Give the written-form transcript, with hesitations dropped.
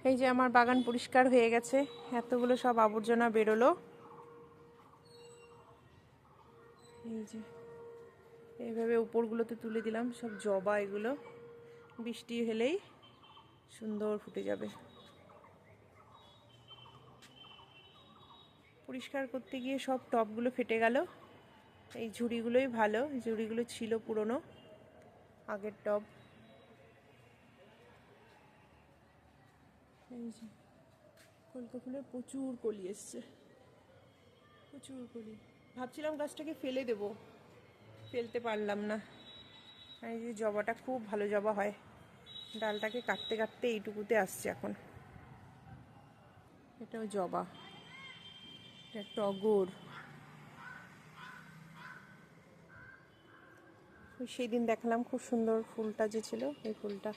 এই যে আমার বাগান পরিষ্কার হয়ে গেছে, এতগুলো সব আবর্জনা বেরোলো। এই যে এইভাবে উপরগুলোতে তুলে দিলাম, সব জবা, এগুলো বৃষ্টি হলেই সুন্দর ফুটে যাবে। পরিষ্কার করতে গিয়ে সব টবগুলো ফেটে গেল। এই ঝুড়িগুলোই ভালো, ঝুড়িগুলো ছিল পুরনো আগের টব। এই যে কলকা ফুলের প্রচুর কলি এসছে, প্রচুর কলি। ভাবছিলাম গাছটাকে ফেলে দেব, ফেলতে পারলাম না। এই যে জবাটা খুব ভালো জবা হয়, ডালটাকে কাটতে কাটতে এইটুকুতে আসছে এখন। এটাও জবা, এটা টগর। সেই দিন দেখালাম খুব সুন্দর ফুলটা যে ছিল, এই ফুলটা।